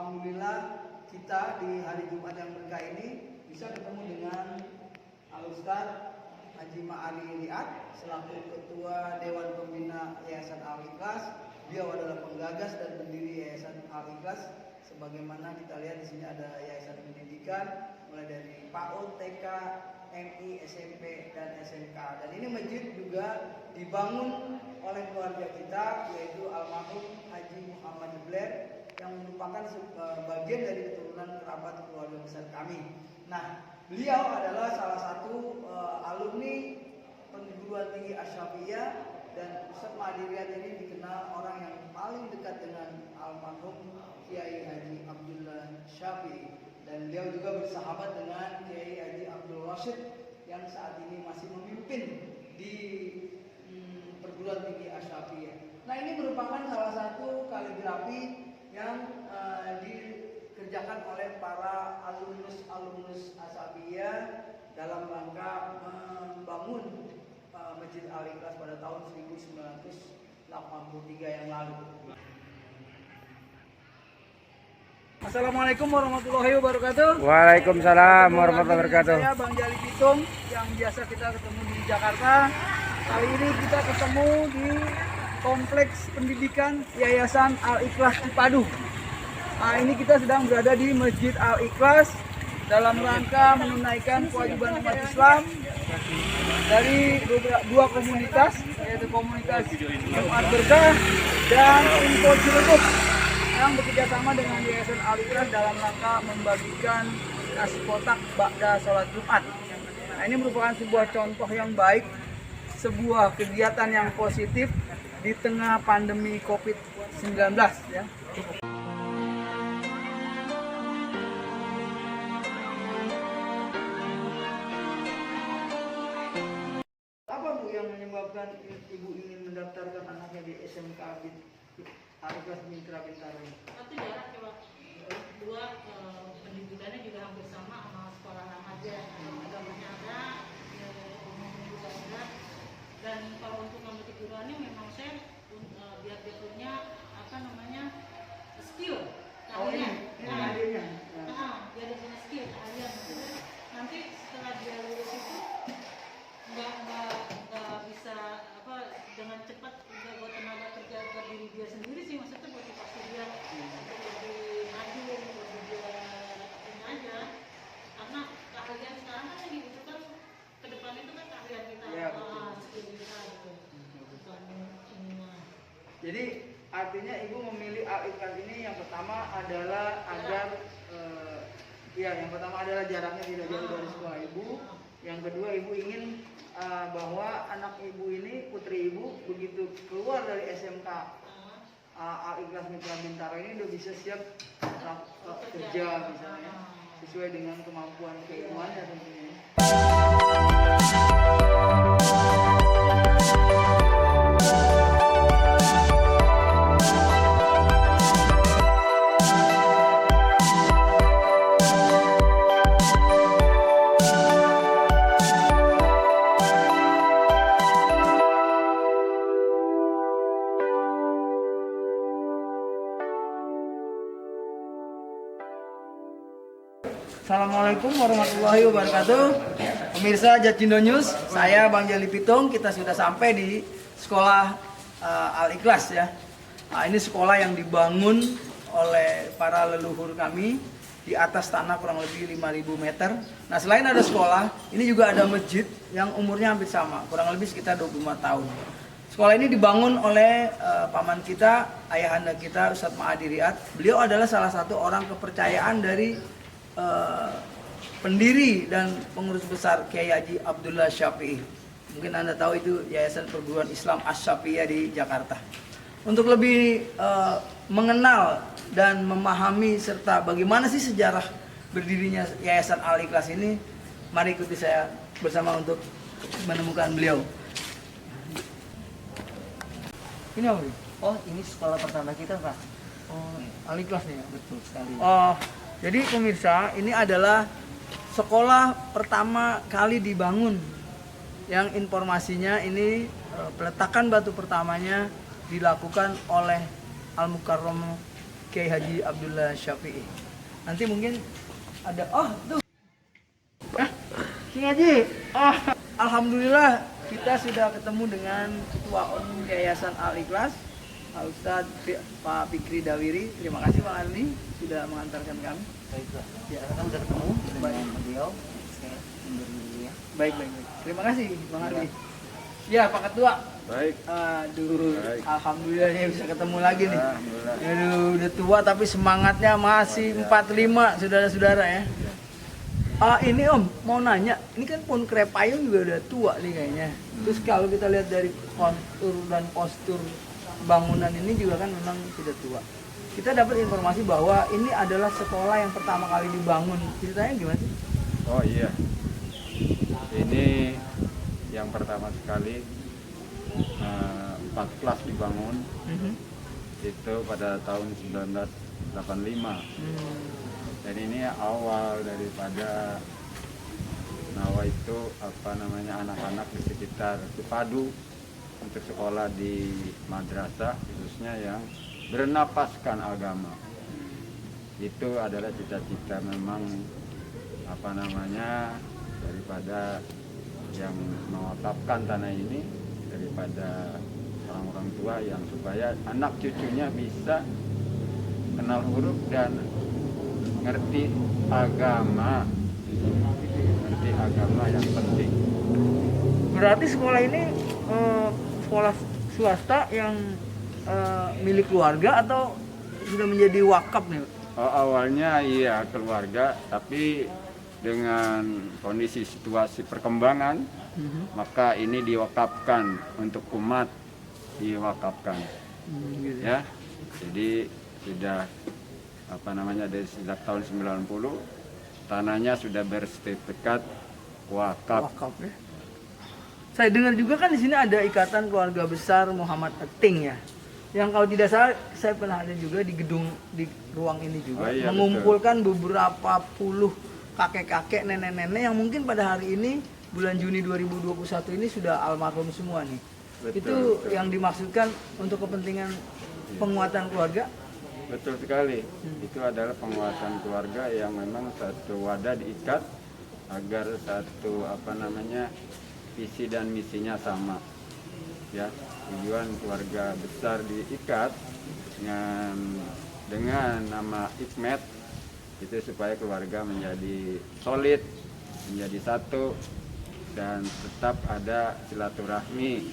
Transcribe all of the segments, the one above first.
Alhamdulillah kita di hari Jumat yang berkah ini bisa ketemu dengan Al-Ustaz Haji Ma'ali Riyad selaku Ketua Dewan Pembina Yayasan Al-Ikhlas. Beliau adalah penggagas dan pendiri Yayasan Al-Ikhlas. Sebagaimana kita lihat di sini ada yayasan pendidikan mulai dari PAUD, TK, MI, SMP dan SMK. Dan ini masjid juga dibangun oleh keluarga kita yaitu almarhum Haji Muhammad Blair yang merupakan bagian dari keturunan kerabat keluarga besar kami. Nah, beliau adalah salah satu alumni perguruan tinggi Asy-Syafi'iyah dan Ustaz Ma'ali Riyad ini dikenal orang yang paling dekat dengan almarhum Kiai Haji Abdullah Syafi'i, dan beliau juga bersahabat dengan Kiai Haji Abdul Rashid yang saat ini masih memimpin di perguruan tinggi Asy-Syafi'iyah. Nah, ini merupakan salah satu kaligrafi yang dikerjakan oleh para alumnus Asy-Syafi'iyah dalam rangka membangun Masjid Al-Ikhlas pada tahun 1983 yang lalu. Assalamualaikum warahmatullahi wabarakatuh. Waalaikumsalam warahmatullahi wabarakatuh. Saya Bang Jali Pitung yang biasa kita ketemu di Jakarta. Kali ini kita ketemu di Kompleks Pendidikan Yayasan Al-Ikhlas Cipadu. Nah, ini kita sedang berada di Masjid Al-Ikhlas dalam rangka menunaikan kewajiban umat Islam dari dua komunitas, yaitu komunitas Jumat Berkah dan Info Ciledug yang bekerja sama dengan Yayasan Al-Ikhlas dalam rangka membagikan nasi kotak ba'da sholat Jumat. Nah, ini merupakan sebuah contoh yang baik, sebuah kegiatan yang positif di tengah pandemi COVID-19 ya. Apa Bu yang menyebabkan Ibu ingin mendaftarkan anaknya di SMK Al-Ikhlas Mitra Bintaro? Satu jarak coba, dua pendidikannya juga hampir sama sekolah remaja, agamanya ada, umumnya juga ada. Dan kalau untuk ngambil kejuruannya memang saya biar dia punya skill keahlian. Biar dia punya skill keahlian. Nanti setelah dia lulus itu nggak bisa dengan cepat buat tenaga kerja buat diri dia sendiri sih, maksudnya motivasi dia untuk lebih maju, lebih dia ini aja, karena keahlian sekarang kan lagi itu kan ke depan itu kan keahlian kita, skill kita gitu, bukan semua. Jadi artinya Ibu memilih Al-Ikhlas ini yang pertama adalah agar yang pertama adalah jaraknya tidak jauh dari sekolah Ibu. Yang kedua, Ibu ingin bahwa anak Ibu ini, putri Ibu, begitu keluar dari SMK Al-Ikhlas Mitra Bintaro ini udah bisa siap kerja misalnya sesuai dengan kemampuan keilmuannya tentunya. Assalamualaikum warahmatullahi wabarakatuh. Pemirsa Jatindo News, saya Bang Jali Pitung. Kita sudah sampai di sekolah Al-Ikhlas ya. Nah, ini sekolah yang dibangun oleh para leluhur kami di atas tanah kurang lebih 5.000 meter. Nah, selain ada sekolah, ini juga ada masjid yang umurnya hampir sama, kurang lebih sekitar 25 tahun. Sekolah ini dibangun oleh paman kita, ayahanda kita, Ustaz Ma'ali Riyad. Beliau adalah salah satu orang kepercayaan dari pendiri dan pengurus besar Kiai Haji Abdullah Syafi'i. Mungkin Anda tahu itu Yayasan Perguruan Islam Asy-Syafi'iyah di Jakarta. Untuk lebih mengenal dan memahami serta bagaimana sih sejarah berdirinya Yayasan Al-Ikhlas ini, mari ikuti saya bersama untuk menemukan beliau. Ini apa? Oh, ini sekolah pertama kita, Pak. Oh, Al-Ikhlas nih ya? Betul sekali. Oh, jadi pemirsa, ini adalah sekolah pertama kali dibangun yang informasinya ini peletakan batu pertamanya dilakukan oleh Al-Mukarram Kiai Haji Abdullah Syafi'i. Nanti mungkin ada tuh. Kiai Haji. Alhamdulillah kita sudah ketemu dengan Ketua Umum Yayasan Al-Ikhlas, Pak Ustadz Pak Fikri Dawiri. Terima kasih Pak Arni sudah mengantarkan kami. Baiklah. Ya, Kan sudah ketemu dengan beliau. Saya mundur dulu ya. baik. Terima kasih Bang Arni. Ya Pak Ketua. Baik. Aduh, Baik. alhamdulillah bisa ketemu lagi nih. Alhamdulillah. Aduh, udah tua tapi semangatnya masih 45, saudara-saudara ya. Ini Om, mau nanya, ini kan pohon krepayung juga udah tua nih kayaknya. Terus kalau kita lihat dari kontur dan postur bangunan ini juga kan memang sudah tua. Kita dapat informasi bahwa ini adalah sekolah yang pertama kali dibangun. Ceritanya gimana sih? Oh iya. Ini yang pertama sekali 4 kelas dibangun itu pada tahun 1985. Dan ini awal daripada Nawa itu anak-anak di sekitar Cipadu untuk sekolah di madrasah khususnya yang bernapaskan agama. Itu adalah cita-cita memang daripada yang mewakafkan tanah ini, daripada orang-orang tua yang supaya anak cucunya bisa kenal huruf dan ngerti agama yang penting. Berarti sekolah ini sekolah swasta yang milik keluarga atau sudah menjadi wakaf nih? Awalnya iya keluarga, tapi dengan kondisi situasi perkembangan maka ini diwakafkan untuk umat, diwakafkan Gitu. ya. Jadi sudah dari sejak tahun 90 tanahnya sudah bersertifikat wakaf. Wakaf ya. Saya dengar juga kan di sini ada Ikatan Keluarga Besar Muhammad Ating ya. Yang kalau tidak salah saya pernah ada juga di gedung di ruang ini juga, Oh iya, mengumpulkan beberapa puluh kakek-kakek, nenek-nenek yang mungkin pada hari ini bulan Juni 2021 ini sudah almarhum semua nih. Itu Betul. yang dimaksudkan untuk kepentingan penguatan keluarga. Betul sekali. Itu adalah penguatan keluarga yang memang satu wadah diikat agar satu visi dan misinya sama. Ya, tujuan keluarga besar diikat dengan nama Hikmet itu supaya keluarga menjadi solid, menjadi satu dan tetap ada silaturahmi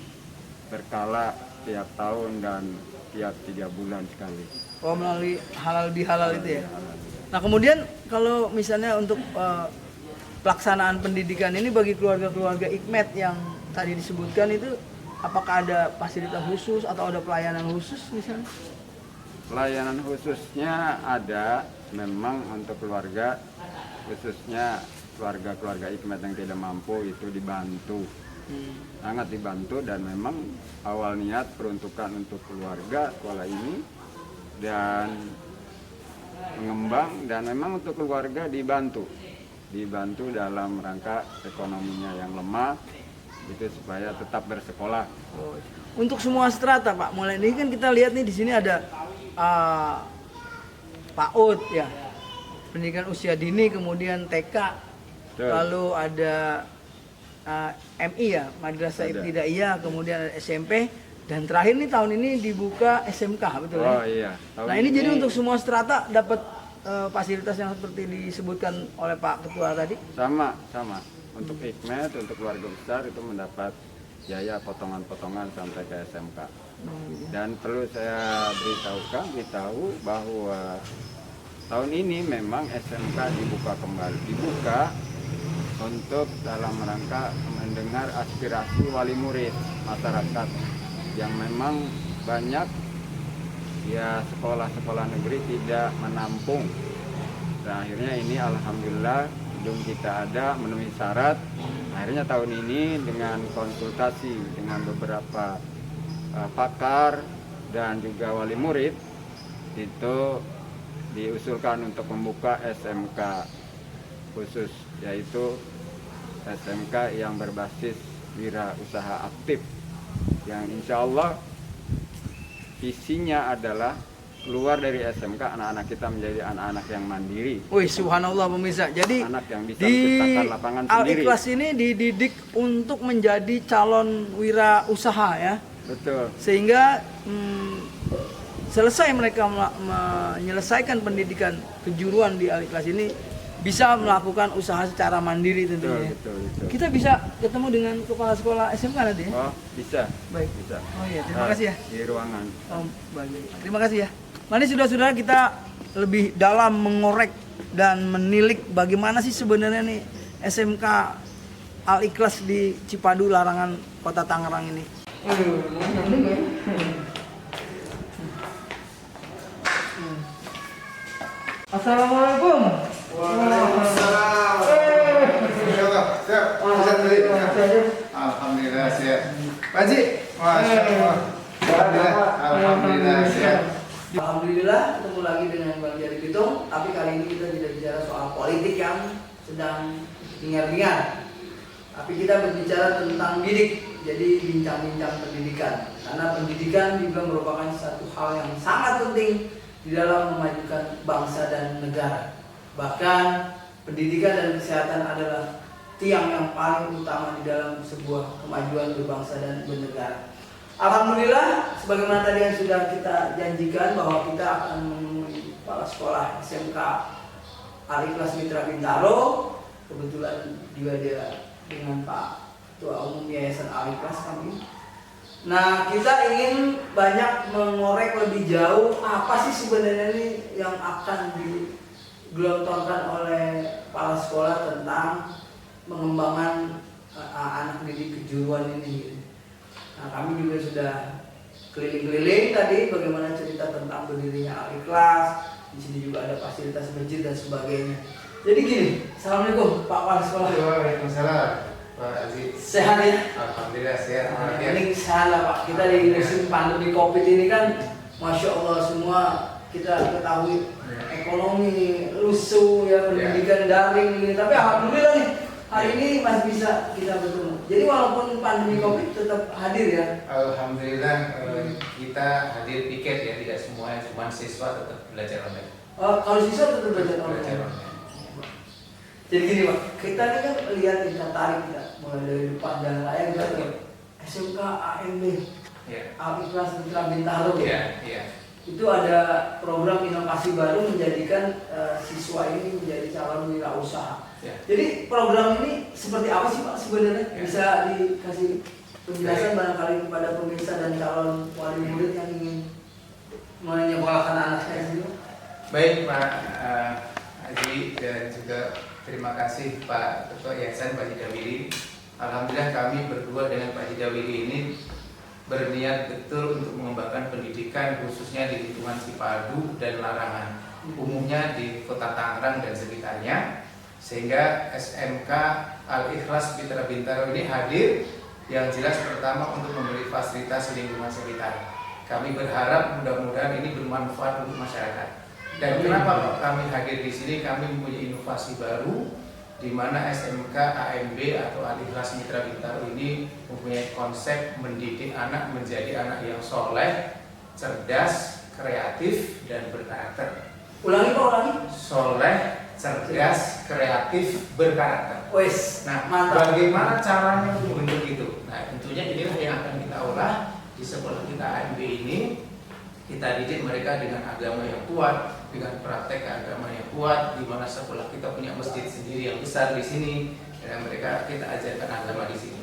berkala tiap tahun dan tiap 3 bulan sekali. Oh, melalui halal bihalal itu ya. Nah kemudian kalau misalnya untuk pelaksanaan pendidikan ini bagi keluarga-keluarga Hikmet yang tadi disebutkan itu, apakah ada fasilitas khusus atau ada pelayanan khusus misalnya? Pelayanan khususnya ada memang untuk keluarga, khususnya keluarga-keluarga Hikmet yang tidak mampu itu dibantu. Sangat dibantu dan memang awal niat peruntukan untuk keluarga sekolah ini dan mengembang dan memang untuk keluarga dibantu dalam rangka ekonominya yang lemah itu supaya tetap bersekolah. Untuk semua strata Pak, mulai ini kan kita lihat nih di sini ada PAUD ya, pendidikan usia dini, kemudian TK, Betul. lalu ada MI ya, Madrasah Ada. Ibtidaiyah, kemudian ada SMP, dan terakhir nih tahun ini dibuka SMK, betul Oh ya? iya. Tahun Nah ini jadi untuk semua strata dapat fasilitas yang seperti disebutkan oleh Pak Ketua tadi? sama. Untuk Hikmet, untuk keluarga besar itu mendapat biaya potongan-potongan sampai ke SMK. Dan perlu saya beritahu bahwa tahun ini memang SMK dibuka untuk dalam rangka mendengar aspirasi wali murid masyarakat yang memang banyak ya sekolah-sekolah negeri tidak menampung. Dan akhirnya ini alhamdulillah gedung kita ada memenuhi syarat. Akhirnya tahun ini dengan konsultasi dengan beberapa pakar dan juga wali murid itu diusulkan untuk membuka SMK khusus, yaitu SMK yang berbasis wirausaha aktif yang insya Allah visinya adalah keluar dari SMK anak-anak kita menjadi anak-anak yang mandiri, Wih, subhanallah pemirsa. Jadi anak yang bisa di menciptakan lapangan sendiri. Al-Ikhlas ini dididik untuk menjadi calon wirausaha ya. Betul. Sehingga selesai mereka menyelesaikan pendidikan kejuruan di Al-Ikhlas ini bisa melakukan usaha secara mandiri tentunya. Betul. Kita bisa ketemu dengan kepala sekolah SMK nanti ya? Oh, bisa. Baik. Bisa. Oh iya, terima kasih ya. Di ruangan. Oh, baik. Terima kasih ya. Mari saudara-saudara kita lebih dalam mengorek dan menilik bagaimana sih sebenarnya nih SMK Al-Ikhlas di Cipadu Larangan Kota Tangerang ini. Assalamualaikum. Waalaikumsalam. Siap. Alhamdulillah siap. Pak Haji, Masya Allah. Alhamdulillah siap. Alhamdulillah ketemu lagi dengan Bang Jari Pitung. Tapi kali ini kita tidak bicara soal politik yang sedang hingar-bingar. Tapi kita berbicara tentang didik. Jadi bincang-bincang pendidikan. Karena pendidikan juga merupakan satu hal yang sangat penting di dalam memajukan bangsa dan negara. Bahkan pendidikan dan kesehatan adalah tiang yang paling utama di dalam sebuah kemajuan berbangsa dan bernegara. Alhamdulillah, sebagaimana tadi yang sudah kita janjikan bahwa kita akan menemui kepala sekolah SMK Al-Ikhlas Mitra Bintaro. Kebetulan juga dia dengan Pak Ketua Umum Yayasan Al-Ikhlas kami. Nah, kita ingin banyak mengorek lebih jauh apa sih sebenarnya ini yang akan digelontorkan oleh kepala sekolah tentang pengembangan anak didik kejuruan ini. Nah, kami juga sudah keliling-keliling tadi bagaimana cerita tentang berdirinya Al-Ikhlas. Di sini juga ada fasilitas masjid dan sebagainya. Jadi gini, assalamualaikum Pak Kepala Sekolah. Waalaikumsalam. Pak Haji. Sehat ya? Alhamdulillah sehat. Nah, ini salah Pak. Kita di musim pandemi COVID ini kan, masya Allah semua kita ketahui ekonomi lusuh ya, pendidikan daring ini. Tapi alhamdulillah nih hari ini masih bisa kita bertemu. Jadi walaupun pandemi COVID tetap hadir ya. Alhamdulillah kita hadir piket ya, tidak semua, cuma siswa tetap belajar online. Kalau siswa tetap belajar Belajar online. online. Jadi gini Pak, kita ini kan lihat kita tarik ya, mulai dari depan jalan raya kita lihat SMK AMB, Ya. Al-Ikhlas Mitra Bintaro ya. Iya. Itu ada program inovasi baru menjadikan siswa ini menjadi calon wirausaha. Ya. Jadi program ini seperti apa sih Pak sebenarnya? Ya. Bisa dikasih penjelasan barangkali kepada pemirsa dan calon wali murid yang ingin menyekolahkan anaknya gitu. Baik Pak Haji dan juga terima kasih Pak Ketua Yayasan Pak Hidawiri. Alhamdulillah kami berdua dengan Pak Hidawiri ini berniat betul untuk mengembangkan pendidikan khususnya di lingkungan Cipadu dan Larangan, umumnya di Kota Tangerang dan sekitarnya, sehingga SMK Al-Ikhlas Mitra Bintaro ini hadir yang jelas pertama untuk memberi fasilitas lingkungan sekitar. Kami berharap mudah-mudahan ini bermanfaat untuk masyarakat. Dan kenapa kami hadir di sini? Kami mempunyai inovasi baru di mana SMK AMB atau Al-Ikhlas Mitra Bintaro ini mempunyai konsep mendidik anak menjadi anak yang soleh, cerdas, kreatif, dan berkarakter. Ulangi Pak, ulangi. Soleh, cerdas, kreatif, berkarakter. Wes, Nah, mantap. bagaimana caranya untuk membentuk itu? Nah, tentunya inilah yang akan kita olah di sekolah kita AMB ini. Kita didik mereka dengan agama yang kuat, dengan praktek agama yang kuat, di mana sekolah kita punya masjid sendiri yang besar di sini, dan mereka kita ajarkan agama di sini.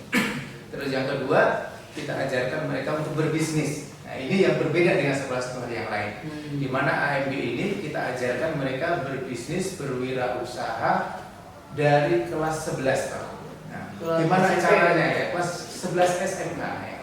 Terus yang kedua, kita ajarkan mereka untuk berbisnis. Nah, ini yang berbeda dengan sekolah-sekolah yang lain. Di mana AMB ini kita ajarkan mereka berbisnis, berwirausaha dari kelas 11 tahun. Nah, gimana caranya ya? Kelas 11 SMK ya.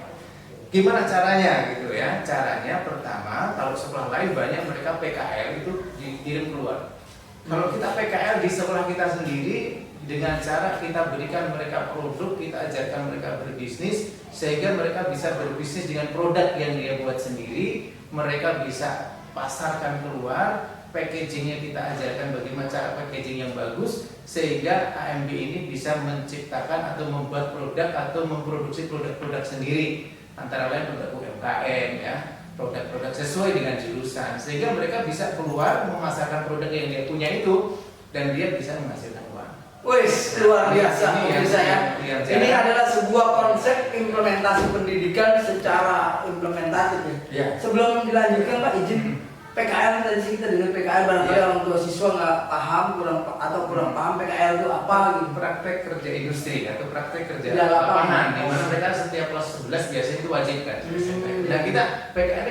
Gimana caranya gitu ya? Caranya pertama, kalau sekolah lain banyak mereka PKL itu dikirim keluar. Kalau kita PKL di sekolah kita sendiri, dengan cara kita berikan mereka produk, kita ajarkan mereka berbisnis, sehingga mereka bisa berbisnis dengan produk yang dia buat sendiri. Mereka bisa pasarkan keluar, packagingnya kita ajarkan bagaimana cara packaging yang bagus, sehingga AMB ini bisa menciptakan atau membuat produk atau memproduksi produk-produk sendiri. Antara lain produk UMKM ya, produk-produk sesuai dengan jurusan, sehingga mereka bisa keluar memasarkan produk yang dia punya itu dan dia bisa menghasilkan uang. Wes, luar biasa menurut saya. Ini adalah sebuah konsep implementasi pendidikan secara implementatif ya. Ya. Sebelum dilanjutkan Pak, izin PKL tadi sih kita dengan PKL barangkali orang tua siswa nggak paham kurang paham PKL itu apa gitu. Praktek kerja industri atau praktek kerja Ya, lapangan, di mana mereka setiap kelas 11 biasanya itu wajib kan. Nah kita PKL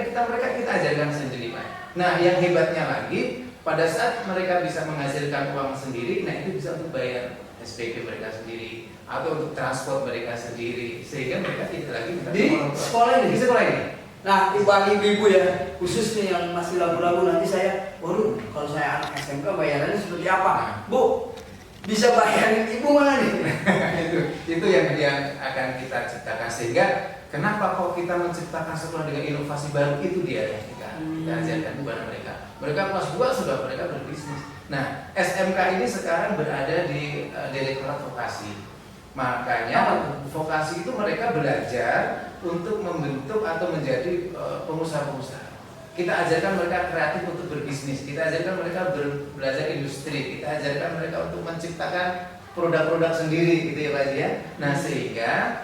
kita ajarkan sendiri Pak. Nah yang hebatnya lagi, pada saat mereka bisa menghasilkan uang sendiri, nah itu bisa untuk bayar SPP mereka sendiri atau untuk transport mereka sendiri, sehingga mereka tidak lagi Di sekolah ini. Di sekolah ini. Nah, ibu-ibu ya, khusus nih yang masih lagu-lagu nanti saya, waduh, kalau saya anak SMK bayarannya seperti apa? Bu, bisa bayarin ibu mana nih? itu yang akan kita ciptakan, sehingga kenapa kok kita menciptakan sekolah dengan inovasi baru, itu dia yang kita ajarkan kepada mereka. Mereka kelas 2 sudah mereka berbisnis. Nah, SMK ini sekarang berada di Direktorat Vokasi. Makanya vokasi itu mereka belajar untuk membentuk atau menjadi pengusaha-pengusaha. Kita ajarkan mereka kreatif untuk berbisnis, kita ajarkan mereka belajar industri, kita ajarkan mereka untuk menciptakan produk-produk sendiri gitu ya Pak ya. Nah sehingga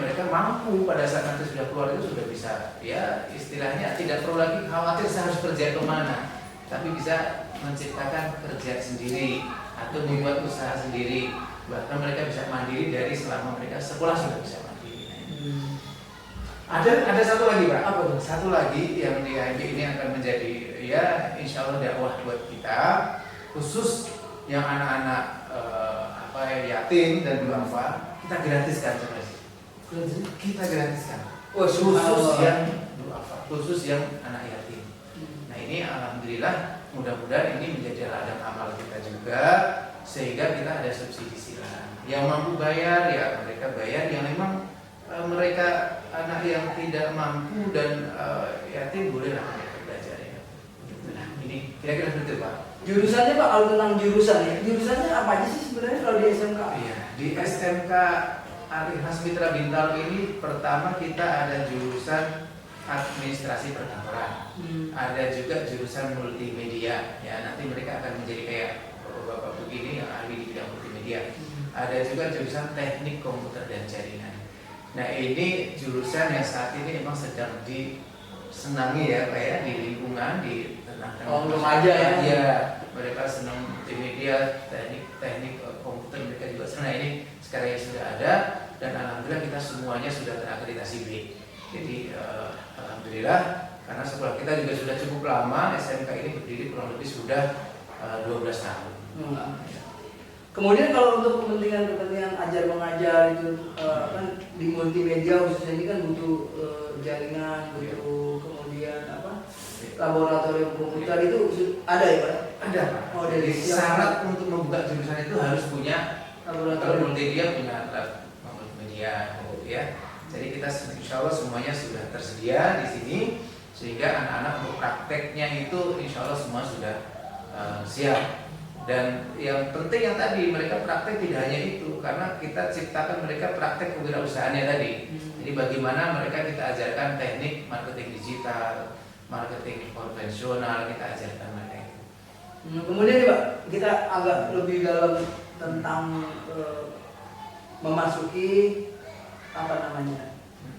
mereka mampu pada saat nanti sudah keluar itu sudah bisa, ya istilahnya tidak perlu lagi khawatir saya harus kerja kemana, tapi bisa menciptakan kerja sendiri atau membuat usaha sendiri. Bahkan mereka bisa mandiri dari selama mereka sekolah sudah bisa mandiri. Ada satu lagi Pak. Apa tuh? Satu lagi yang di HMB ini akan menjadi ya insya Allah dakwah buat kita, khusus yang anak-anak yatim dan duafa, kita gratiskan sebenarnya. Kita gratiskan. Khusus yang duafa, khusus yang anak yatim. Nah ini alhamdulillah, mudah-mudahan ini menjadi ladang amal kita juga, sehingga kita ada subsidi silang. Yang mampu bayar ya mereka bayar, yang memang mereka anak yang tidak mampu dan yatim bolehlah mereka belajar ya. Nah ini kira-kira seperti itu Pak. Jurusannya Pak, kalau tentang jurusan ya, jurusannya apa aja sih sebenarnya kalau di SMK? Iya, di SMK Alihas Mitra Bintaro ini pertama kita ada jurusan administrasi perkantoran, ada juga jurusan multimedia. Ya nanti mereka akan menjadi kayak bapak begini yang ahli di bidang multimedia. Ada juga jurusan teknik komputer dan jaringan. Nah ini jurusan yang saat ini memang sedang disenangi ya Pak ya, di lingkungan di tengah-tengah remaja ya. Mereka senang multimedia, teknik komputer, mereka juga senang. Nah, ini sekarang yang sudah ada dan alhamdulillah kita semuanya sudah terakreditasi B. Jadi alhamdulillah karena sekolah kita juga sudah cukup lama, SMK ini berdiri kurang lebih sudah 12 tahun. Kemudian kalau untuk kepentingan ajar mengajar itu kan di multimedia khususnya ini kan butuh jaringan, butuh kemudian laboratorium komputer itu ada ya Pak? Ada Pak. Oh, jadi dari syarat untuk membuka jurusan itu harus punya laboratorium multimedia, punya multimedia gitu ya. Jadi kita insya Allah semuanya sudah tersedia di sini, sehingga anak-anak untuk prakteknya itu insya Allah semua sudah siap. Dan yang penting yang tadi mereka praktek tidak hanya itu, karena kita ciptakan mereka praktek kewirausahaannya tadi. Jadi bagaimana mereka kita ajarkan teknik marketing digital, marketing konvensional, kita ajarkan mereka itu. Kemudian nih Pak, kita agak lebih dalam tentang memasuki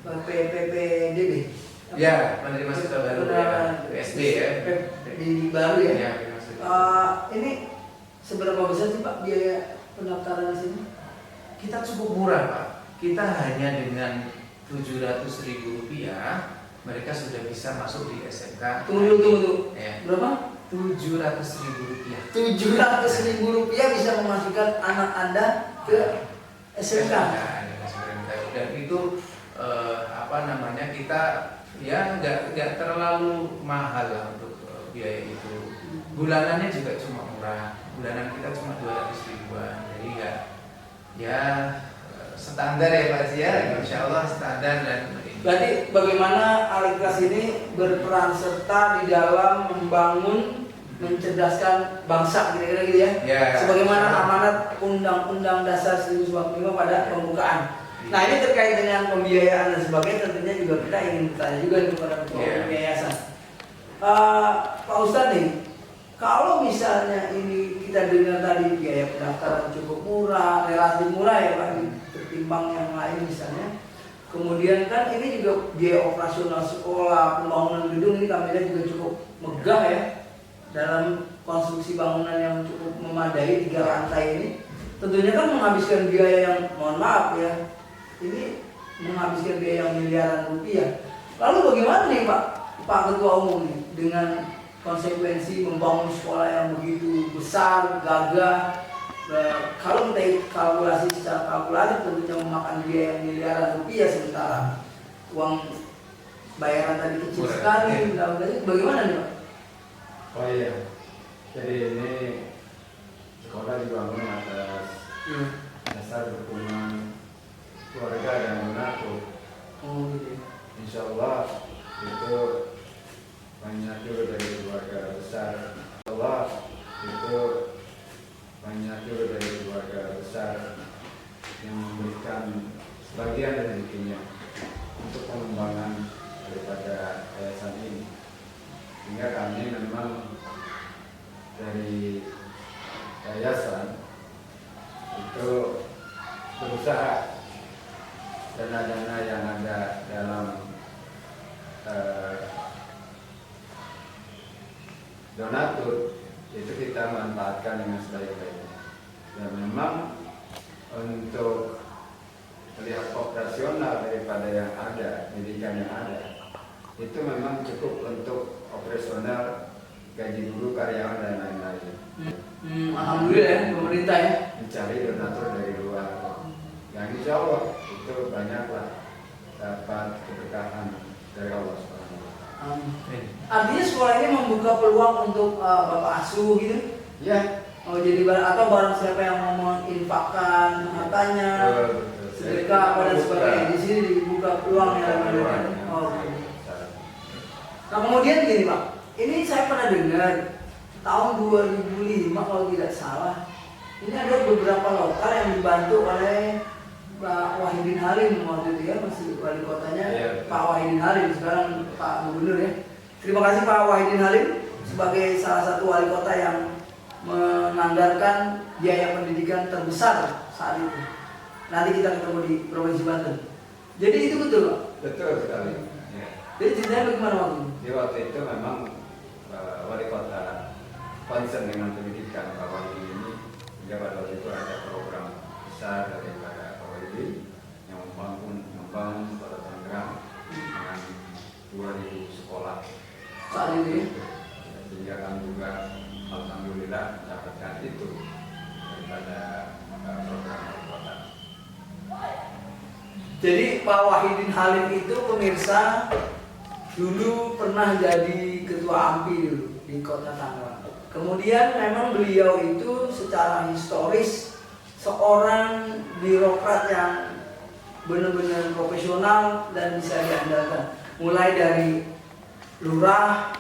PPDB. Ya, penerima mahasiswa baru ya, PSB ya. Di baru ya. Ya, ini seberapa besar sih Pak biaya pendaftaran di sini? kita cukup murah Pak. Kita hanya dengan Rp700.000 mereka sudah bisa masuk di SMK. Tunggu. Ya. Berapa? Rp700.000. Rp700.000 bisa memasukkan anak Anda ke SMK. Dan itu kita ya nggak terlalu mahal lah untuk biaya itu. Bulanannya juga cuma murah. Bulanan kita cuma 200.000-an. Jadi ya standar ya Pak ya. Insya Allah standar. Dan berarti bagaimana Aliklas ini berperan serta di dalam membangun, mencerdaskan bangsa kira-kira gitu ya. Ya. Sebagaimana amanat Undang-Undang Dasar 1945 pada pembukaan. Nah ini terkait dengan pembiayaan dan sebagainya, tentunya juga kita ingin bertanya juga kepada ketua umum yayasan. Pak Ustadz nih, kalau misalnya ini kita dengar tadi biaya pendaftaran cukup murah, relatif murah ya Pak, ketimbang yang lain misalnya. Kemudian kan ini juga biaya operasional sekolah, pembangunan gedung ini kami lihat juga cukup megah ya. Dalam konstruksi bangunan yang cukup memadai 3 lantai ini, tentunya kan menghabiskan biaya yang, mohon maaf ya, ini menghabiskan biaya yang miliaran rupiah. Lalu bagaimana nih Pak Ketua Umum nih dengan konsekuensi membangun sekolah yang begitu besar, gagah? Kalau kita kalkulasi secara kalkulatif tentunya memakan biaya yang miliaran rupiah, sementara uang bayaran tadi kecil sekali. Bagaimana nih Pak? Oh iya, jadi ini sekolah dibangun atas dasar dukungan keluarga dan donatur. Oh gitu. Insya Allah itu menyatu dari keluarga besar. Insya Allah itu menyatu dari keluarga besar yang memberikan sebagian rezekinya untuk pengembangan daripada yayasan ini. Sehingga kami memang dari yayasan itu berusaha dana-dana yang ada dalam donatur itu kita manfaatkan dengan sebaik-baiknya. Dan memang untuk melihat operasional daripada yang ada, pendidikan yang ada, itu memang cukup untuk operasional gaji guru, karyawan dan lain-lain. Alhamdulillah ya, pemerintah ya. Mencari donatur dari luar. Yang insya Allah itu banyaklah dapat keberkahan dari Allah SWT. Artinya sekolah ini membuka peluang untuk bapak asuh gitu? Ya. Oh jadi atau barang siapa yang mau menginfakkan hartanya, sedekah dan sebagainya, di sini dibuka peluangnya. Oh. Nah kemudian gini Pak, ini saya pernah dengar tahun 2005 kalau tidak salah, ini ada beberapa lokal yang dibantu oleh Pak Wahidin Halim waktu itu ya, masih wali kotanya Pak Wahidin Halim, sekarang Pak Gubernur ya. Terima kasih Pak Wahidin Halim sebagai salah satu wali kota yang menganggarkan biaya pendidikan terbesar saat itu. Nanti kita ketemu di Provinsi Banten. Jadi itu betul Pak? Betul sekali. Ya. Jadi ceritanya bagaimana waktu itu? Di waktu itu memang wali kota concern dengan pendidikan Pak Wahidin ini, hingga pada waktu itu ada program besar daripada Pak Wahidin yang membangun Kota Tangerang dengan 2000 sekolah Saat itu ya? Sehingga kami juga alhamdulillah mendapatkan itu daripada program wali kota. Jadi Pak Wahidin Halim itu pemirsa dulu pernah jadi ketua AMPI dulu di Kota Tangerang. Kemudian memang beliau itu secara historis seorang birokrat yang benar-benar profesional dan bisa diandalkan. Mulai dari lurah,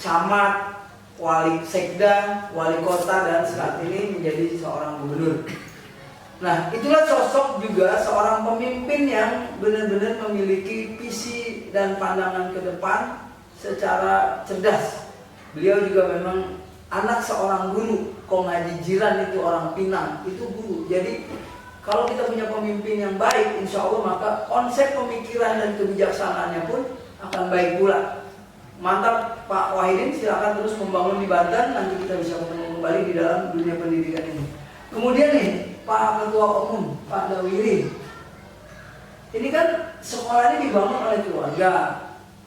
camat, wali sekda, wali kota, dan saat ini menjadi seorang gubernur. Nah, itulah sosok juga seorang pemimpin yang benar-benar memiliki visi dan pandangan ke depan secara cerdas. Beliau juga memang anak seorang guru, Kongaji Jiran itu orang Pinang, itu guru. Jadi kalau kita punya pemimpin yang baik, insya Allah maka konsep pemikiran dan kebijaksanaannya pun akan baik pula. Mantap Pak Wahidin, silakan terus membangun di Banten, nanti kita bisa ketemu kembali di dalam dunia pendidikan ini. Kemudian nih Pak Ketua Umum, Pak Dawiri, ini kan sekolah ini dibangun oleh keluarga.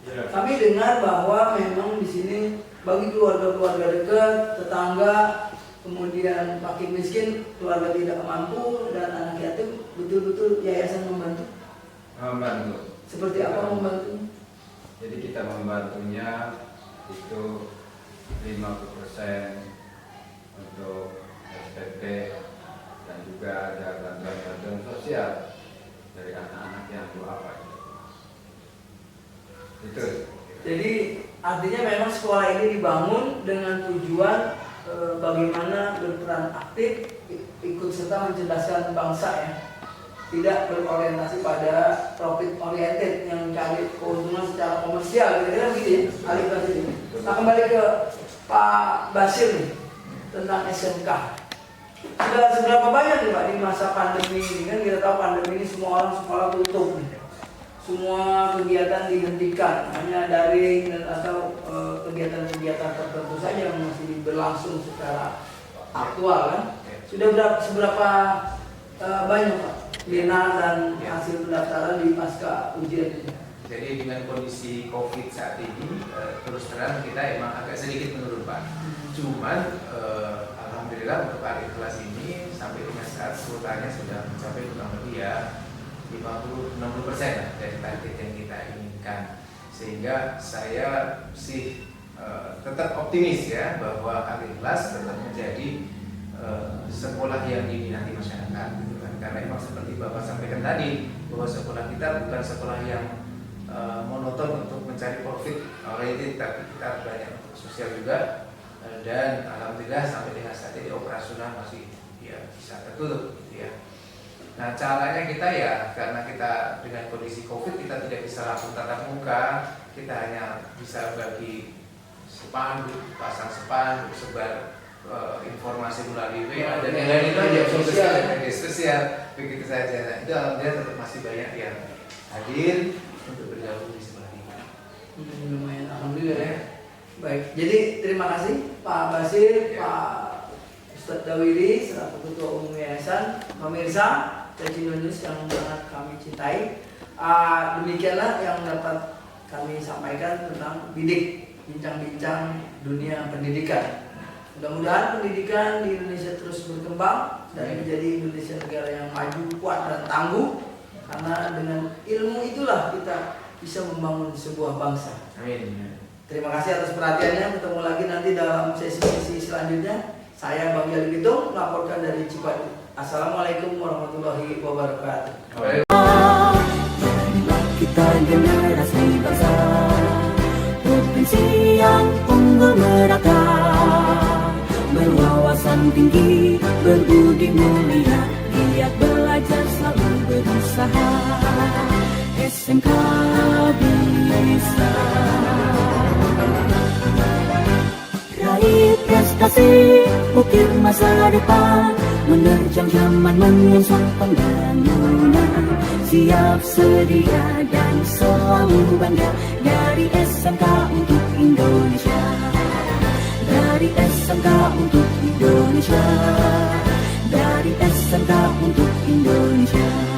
Kami dengar bahwa memang di sini bagi keluarga-keluarga dekat, tetangga, kemudian fakir miskin, keluarga tidak mampu dan anak yatim, betul-betul yayasan membantu. Membantu. Seperti apa membantu? Jadi kita membantunya itu 50% untuk SPP dan juga ada bantuan-bantuan sosial dari anak-anak yang duafa. Itu. Jadi artinya memang sekolah ini dibangun dengan tujuan bagaimana berperan aktif ikut serta mencerdaskan bangsa ya. tidak berorientasi pada profit oriented yang mencari keuntungan secara komersial, kira-kira gitu ya, Al-Ikhlas itu. Nah, kembali ke Pak Basir nih tentang SMK. Sudah seberapa banyak nih Pak di masa pandemi ini, kan kita tahu pandemi ini semua orang sekolah tutup nih. Semua kegiatan dihentikan, hanya daring dan atau kegiatan-kegiatan tertentu saja yang masih berlangsung secara aktual kan. Sudah seberapa banyak Pak minat dan hasil pendaftaran di pasca ujian ini? Jadi dengan kondisi COVID saat ini, terus terang kita emang agak sedikit menurun Pak. Cuman alhamdulillah untuk hari kelas ini sampai dengan saat kuotanya sudah mencapai kurang lebih ya 50-60% dari target yang kita inginkan. Sehingga saya sih tetap optimis ya bahwa Al-Ikhlas tetap menjadi sekolah yang diminati masyarakat gitu kan. Karena memang seperti Bapak sampaikan tadi bahwa sekolah kita bukan sekolah yang monoton untuk mencari profit oriented, tapi kita banyak untuk sosial juga, dan alhamdulillah sampai dengan saat ini operasional masih ya bisa tertutup gitu ya. Nah caranya kita ya, karena kita dengan kondisi COVID kita tidak bisa langsung tatap muka, kita hanya bisa bagi spanduk, pasang spanduk, sebar informasi melalui WA dan yang lain itu aja, media sosial begitu saja. Nah, itu alhamdulillah tetap masih banyak yang hadir untuk bergabung di sekolah ini. Lumayan, alhamdulillah ya. Baik, jadi terima kasih Pak Basir, Pak Ustadz Dawidi selaku Ketua Umum Yayasan, pemirsa Tecino News yang sangat kami cintai. Demikianlah yang dapat kami sampaikan tentang bincang-bincang dunia pendidikan. Mudah-mudahan pendidikan di Indonesia terus berkembang dan menjadi Indonesia negara yang maju, kuat dan tangguh. Karena dengan ilmu itulah kita bisa membangun sebuah bangsa. Amin. Terima kasih atas perhatiannya. Ketemu lagi nanti dalam sesi-sesi selanjutnya. Saya Bang Yali Bitung melaporkan dari Cipadu. Assalamualaikum warahmatullahi wabarakatuh. Kita generasi bangsa, provinsi yang unggul merata, berwawasan tinggi, berbudi mulia, giat belajar selalu berusaha. SMK bisa raih prestasi, ukir masa depan, menerjang zaman menyongsong pembangunan. Siap sedia dan selalu bangga dari SMK untuk Indonesia. Dari SMK untuk Indonesia. Dari SMK untuk Indonesia.